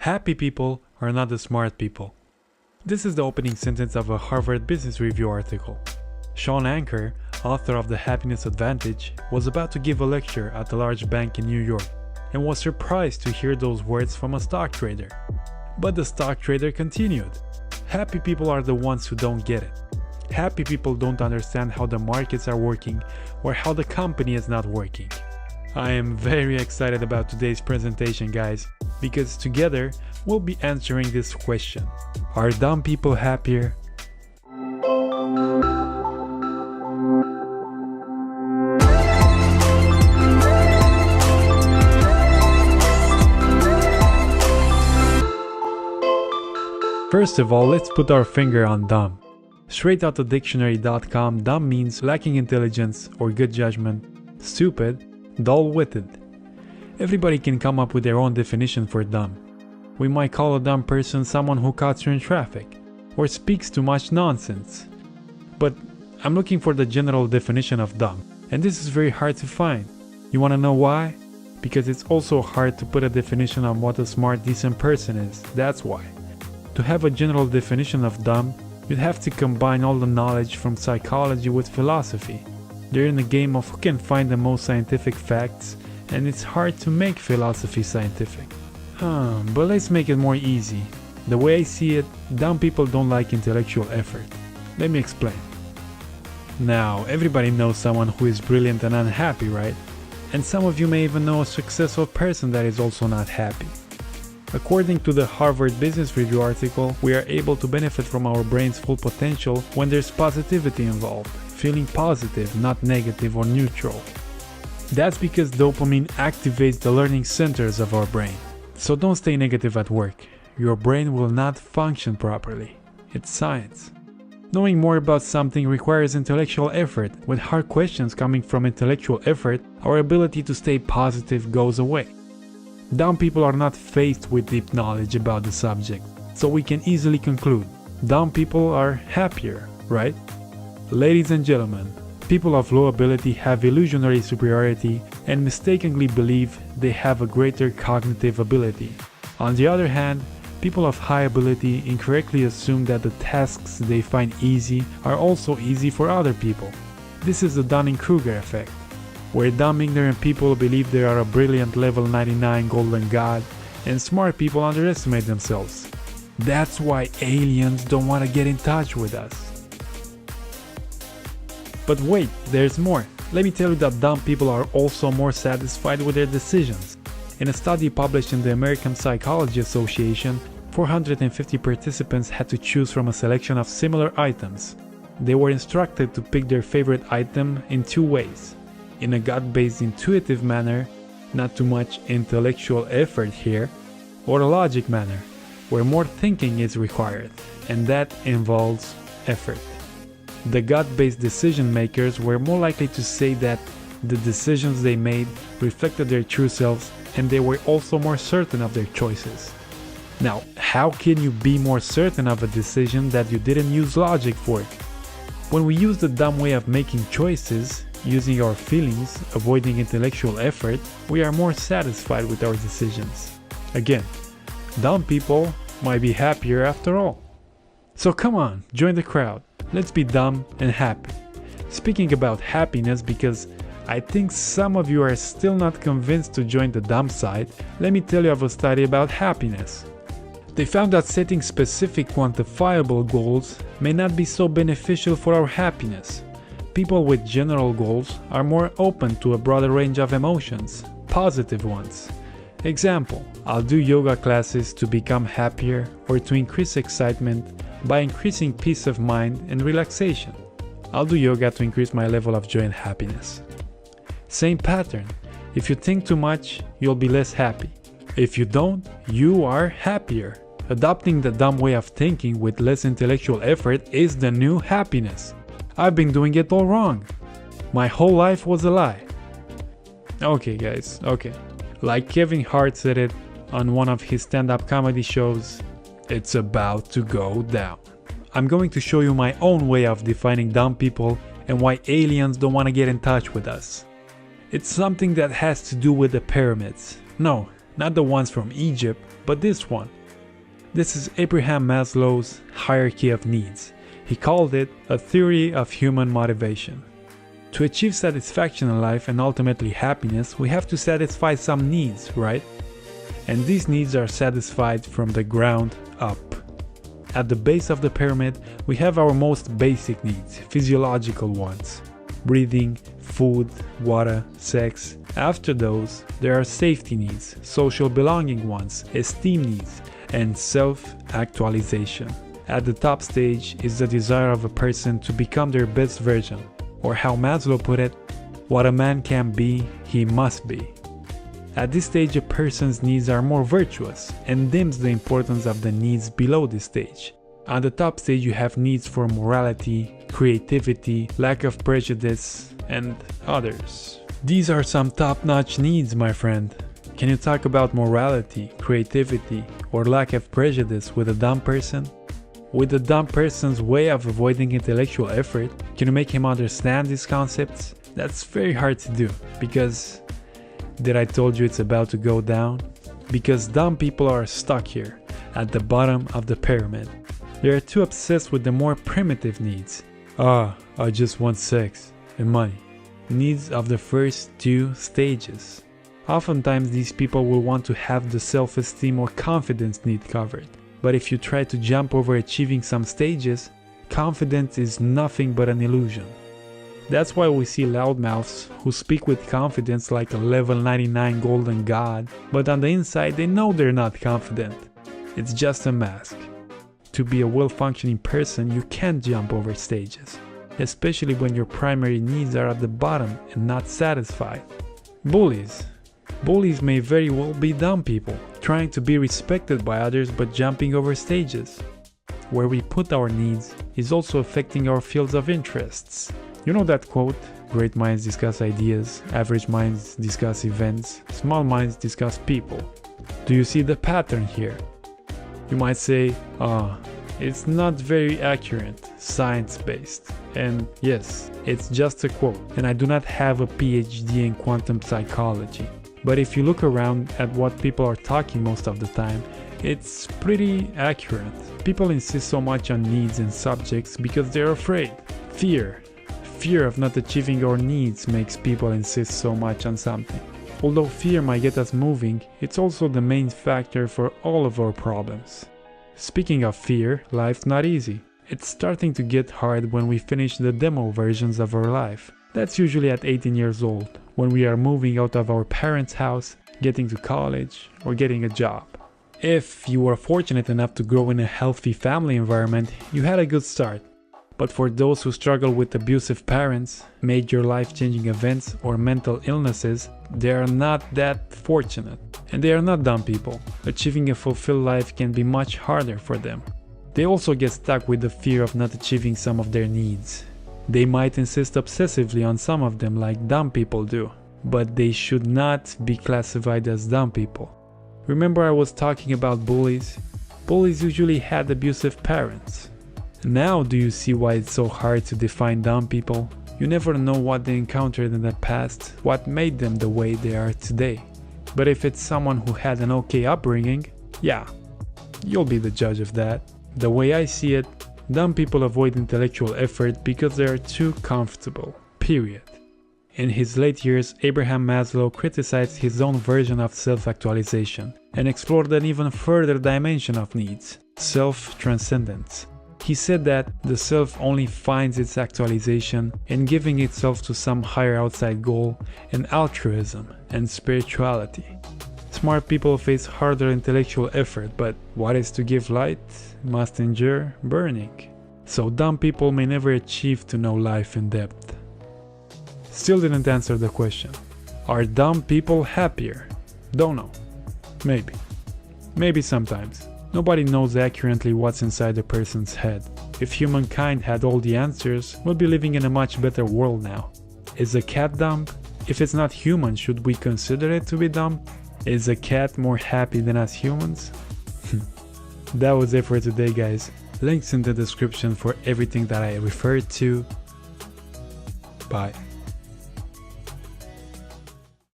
Happy people are not the smart people. This is the opening sentence of a Harvard Business Review article. Sean Anker, author of The Happiness Advantage, was about to give a lecture at a large bank in New York and was surprised to hear those words from a stock trader. But the stock trader continued. Happy people are the ones who don't get it. Happy people don't understand how the markets are working or how the company is not working. I am very excited about today's presentation, guys, because together we'll be answering this question. Are dumb people happier? First of all, let's put our finger on dumb. Straight out of dictionary.com, dumb means lacking intelligence or good judgment, stupid, dull-witted. Everybody can come up with their own definition for dumb. We might call a dumb person someone who cuts you in traffic or speaks too much nonsense. But I'm looking for the general definition of dumb, and this is very hard to find. You wanna know why? Because it's also hard to put a definition on what a smart, decent person is. That's why. To have a general definition of dumb, you'd have to combine all the knowledge from psychology with philosophy. They're in a game of who can find the most scientific facts, and it's hard to make philosophy scientific. But let's make it more easy. The way I see it, dumb people don't like intellectual effort. Let me explain. Now, everybody knows someone who is brilliant and unhappy, right? And some of you may even know a successful person that is also not happy. According to the Harvard Business Review article, we are able to benefit from our brain's full potential when there's positivity involved, feeling positive, not negative or neutral. That's because dopamine activates the learning centers of our brain. So don't stay negative at work. Your brain will not function properly. It's science. Knowing more about something requires intellectual effort. With hard questions coming from intellectual effort, our ability to stay positive goes away. Dumb people are not faced with deep knowledge about the subject, so we can easily conclude dumb people are happier, right? Ladies and gentlemen, people of low ability have illusionary superiority and mistakenly believe they have a greater cognitive ability. On the other hand, people of high ability incorrectly assume that the tasks they find easy are also easy for other people. This is the dunning-kruger effect, where dumb ignorant people believe they are a brilliant level 99 golden god, and smart people underestimate themselves. That's why aliens don't want to get in touch with us. But wait, there's more. Let me tell you that dumb people are also more satisfied with their decisions. In a study published in the American Psychology Association, 450 participants had to choose from a selection of similar items. They were instructed to pick their favorite item in two ways. In a gut-based intuitive manner, not too much intellectual effort here, or a logic manner, where more thinking is required, and that involves effort. The gut-based decision makers were more likely to say that the decisions they made reflected their true selves, and they were also more certain of their choices. Now, how can you be more certain of a decision that you didn't use logic for? When we use the dumb way of making choices, using our feelings, avoiding intellectual effort, we are more satisfied with our decisions. Again, dumb people might be happier after all. So come on, join the crowd. Let's be dumb and happy. Speaking about happiness, because I think some of you are still not convinced to join the dumb side, let me tell you of a study about happiness. They found that setting specific quantifiable goals may not be so beneficial for our happiness. People with general goals are more open to a broader range of emotions, positive ones. Example, I'll do yoga classes to become happier or to increase excitement by increasing peace of mind and relaxation. I'll do yoga to increase my level of joy and happiness. Same pattern. If you think too much, you'll be less happy. If you don't, you are happier. Adopting the dumb way of thinking with less intellectual effort is the new happiness. I've been doing it all wrong. My whole life was a lie. Okay guys, okay. Like Kevin Hart said it on one of his stand-up comedy shows, it's about to go down. I'm going to show you my own way of defining dumb people and why aliens don't want to get in touch with us. It's something that has to do with the pyramids. No, Not the ones from Egypt, but this one. This is Abraham Maslow's hierarchy of needs. He called it a theory of human motivation. To achieve satisfaction in life and ultimately happiness, we have to satisfy some needs, right? And these needs are satisfied from the ground up. At the base of the pyramid, we have our most basic needs, physiological ones. Breathing, food, water, sex. After those, there are safety needs, social belonging ones, esteem needs, and self-actualization. At the top stage is the desire of a person to become their best version, or how Maslow put it, what a man can be, he must be. At this stage, a person's needs are more virtuous and dims the importance of the needs below this stage. On the top stage, you have needs for morality, creativity, lack of prejudice, and others. These are some top-notch needs, my friend. Can you talk about morality, creativity, or lack of prejudice with a dumb person? With a dumb person's way of avoiding intellectual effort, can you make him understand these concepts? That's very hard to do, because did I told you it's about to go down? Because dumb people are stuck here, at the bottom of the pyramid. They are too obsessed with the more primitive needs. I just want sex and money. Needs of the first two stages. Oftentimes these people will want to have the self-esteem or confidence need covered. But if you try to jump over achieving some stages, confidence is nothing but an illusion. That's why we see loudmouths who speak with confidence like a level 99 golden god, but on the inside they know they're not confident. It's just a mask. To be a well-functioning person, you can't jump over stages, especially when your primary needs are at the bottom and not satisfied. Bullies. Bullies may very well be dumb people, trying to be respected by others but jumping over stages. Where we put our needs is also affecting our fields of interests. You know that quote, great minds discuss ideas, average minds discuss events, small minds discuss people. Do you see the pattern here? You might say, it's not very accurate, science-based. And yes, it's just a quote, and I do not have a PhD in quantum psychology. But if you look around at what people are talking most of the time, it's pretty accurate. People insist so much on needs and subjects because they're afraid. Fear of not achieving our needs makes people insist so much on something. Although fear might get us moving, it's also the main factor for all of our problems. Speaking of fear, life's not easy. It's starting to get hard when we finish the demo versions of our life. That's usually at 18 years old, when we are moving out of our parents' house, getting to college, or getting a job. If you were fortunate enough to grow in a healthy family environment, you had a good start. But for those who struggle with abusive parents, major life-changing events, or mental illnesses, they are not that fortunate. And they are not dumb people. Achieving a fulfilled life can be much harder for them. They also get stuck with the fear of not achieving some of their needs. They might insist obsessively on some of them like dumb people do, but they should not be classified as dumb people. Remember I was talking about bullies? Bullies usually had abusive parents. Now do you see why it's so hard to define dumb people? You never know what they encountered in the past, what made them the way they are today. But if it's someone who had an okay upbringing, yeah, you'll be the judge of that. The way I see it, dumb people avoid intellectual effort because they are too comfortable, period. In his late years, Abraham Maslow criticized his own version of self-actualization and explored an even further dimension of needs, self-transcendence. He said that the self only finds its actualization in giving itself to some higher outside goal and altruism and spirituality. Smart people face harder intellectual effort, but what is to give light must endure burning. So dumb people may never achieve to know life in depth. Still didn't answer the question. Are dumb people happier? Don't know. Maybe. Maybe sometimes. Nobody knows accurately what's inside a person's head. If humankind had all the answers, we'd be living in a much better world now. Is a cat dumb? If it's not human, should we consider it to be dumb? Is a cat more happy than us humans? That was it for today, guys. Links in the description for everything that I referred to. Bye.